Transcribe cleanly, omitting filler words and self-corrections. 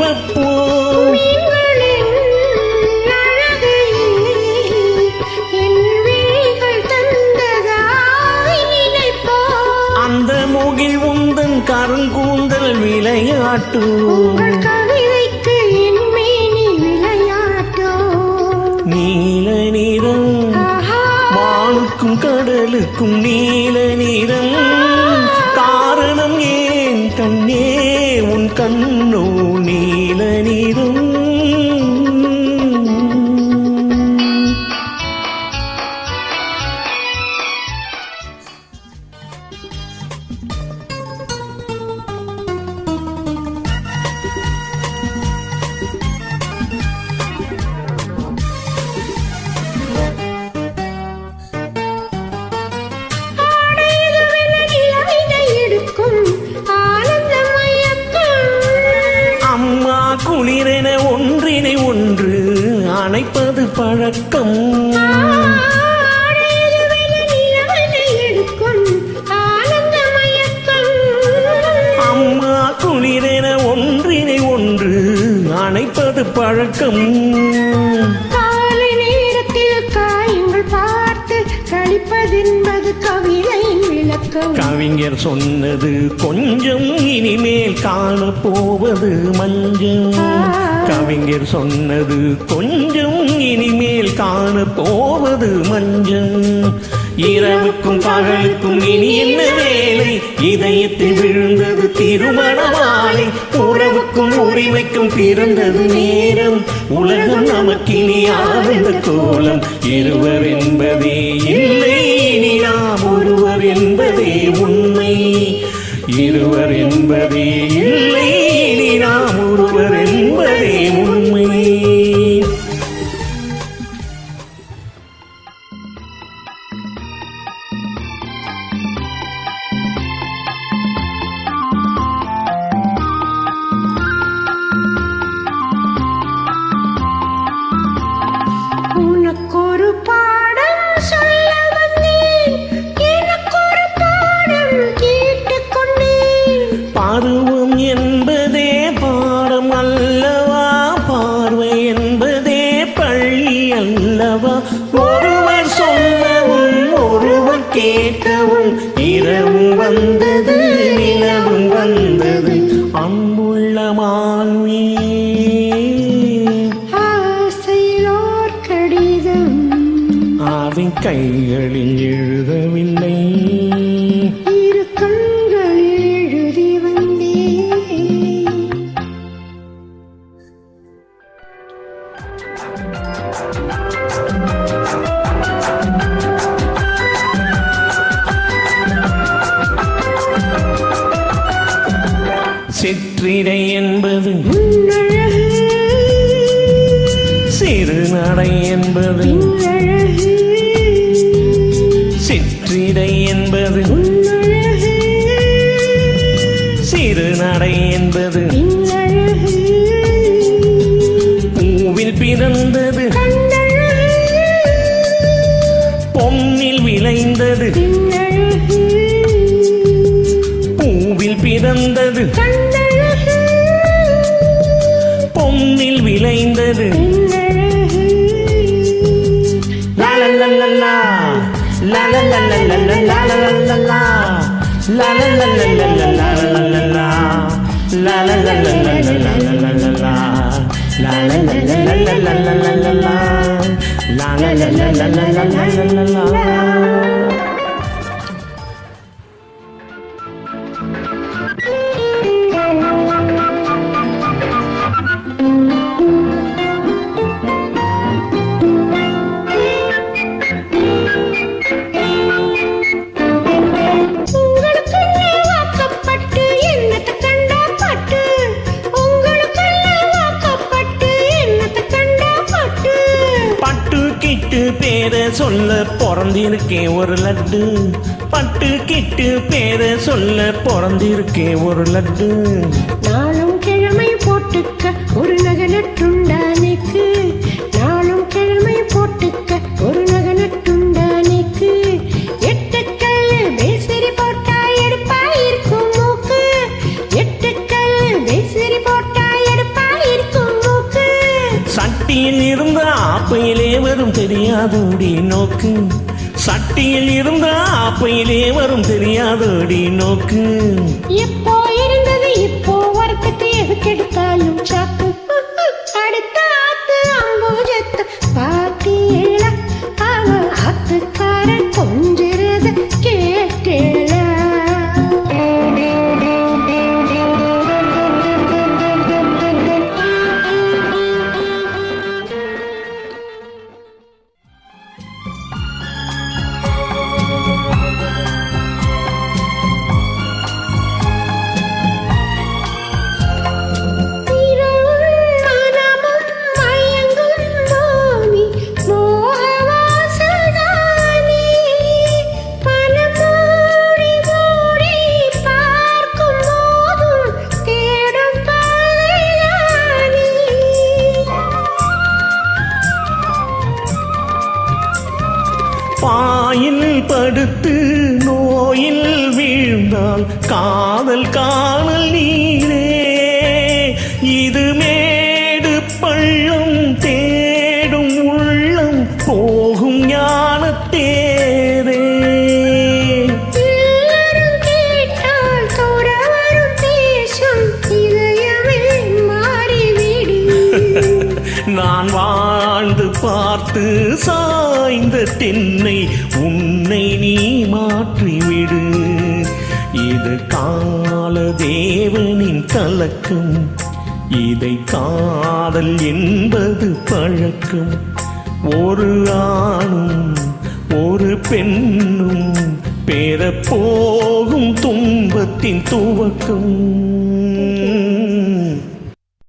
வைப்போம். அந்த முகில் உந்தன் கருங்கூந்தல் விளையாட்டு கவிதைக்கு என் மேனி விளையாட்டோ. நீல நிறம் வானுக்கும் கடலுக்கும் நீல நிறம் காரணம் ஏன் கண்ணே உன் கண்ணோ நீல நிறம். குளிரென ஒன்றினை ஒன்று அணைப்பது பழக்கம். அம்மா குளிரென ஒன்றினை ஒன்று அணைப்பது பழக்கம். காலை நேரத்தில் காயங்கள் பார்த்து கழிப்பதென்பது கவிதையின் விளக்கம். கவிஞர் சொன்னது கொஞ்சம் இனிமேல் காணப்போவது மஞ்சள். கவிஞர் சொன்னது கொஞ்சம் இனிமேல் காணப்போவது மஞ்சள். இரவுக்கும் பகலுக்கும் இனி என்ன வேலை, இதயத்தில் விழுந்தது திருமண மாலை. உறவுக்கும் உரிமைக்கும் பிறந்தது நேரம், உலகம் நமக்கினி ஆனந்த கோலம். இருவர் என்பதே இல்லை, இனி நாம் ஒருவர் என்பதே உண்மை. இருவர் என்பதே இல்லை, இனி நாம் ஒருவர் என்பதே உண்மை. உனக்கொரு பாடம் சொல்ல வந்தேன், எனக்கொரு பாடம் கேட்டுக்கொண்டேன். பருவம் என்பதே பாடம் அல்லவா, பார்வை என்பதே பள்ளி அல்லவா. ஒருவர் சொல்லவும் ஒருவர் கேட்கவும் இரவும் வந்தது நிலவும் வந்தது. அன்புள்ள மான்வி ஆசையிலோர் கடிதம் அவன் கைகளில் எழுதவில்லை, இரு கண்களில் எழுதி வந்தேன். சிற்றிடை என்பது உன்னழகு சிறுநடை என்பது, பின்னழகு சிற்றிடை என்பது உன்னழகு சிறுநடை என்பது. பின்னழகு பூவில் பிறந்தது கண்ணழகு பொன்னில் விளைந்தது. பின்னழகு பூவில் பிறந்தது கண்ணழகு பொன்னில் விளைந்தது. பின்னழகு லலலலலா லலலலலலா லலலலலா லலலலலலா லலலலலலா லலலலலலா. பேர சொல்ல பிறந்திருக்கேன் ஒரு லட்டு, பட்டு கிட்டு பேர சொல்ல பிறந்திருக்கேன் ஒரு லட்டு. நாளும் கிழமை போட்டுக்க ஒரு நகை நட்டுண்டானைக்கு, நாளும் கிழமை போட்டுக்க ஒரு நகை நட்டுண்டானைக்கு. எட்டுக்கல் பேசரி போட்டா எடுப்பா இருக்கும் மூக்கு, எட்டுக்கல் பேசரி போட்டா எடுப்பா வரும் தெரியாதோடி நோக்கு சட்டியில் இருந்த ஆப்பையிலே வரும் தெரியாதோடி நோக்கு எப்போ இருந்தது இப்போ வரத்துக்கு எதுக்கெடுத்தாலும் சாக்கு அடுத்த ஆத்து அம்பூஜத்து பாத்தீங்களா அவ ஆத்துக்காரன் கொஞ்சிறத கேட்டேளா பாயில் படுத்து நோயில் வீழ்ந்தால் காதல் காணல் நீரே இது மேடு பள்ளம் தேடும் உள்ளம் போகும் ஞானத்தேரே நான் வாழ்ந்து பார்த்து சாய்ந்த தென்னை உன்னை நீ மாற்றிவிடு இது கால தேவனின் கலக்கம் இதை காதல் என்பது பழக்கம் ஒரு ஆணும் ஒரு பெண்ணும் பெறப்போகும் துன்பத்தின் துவக்கம்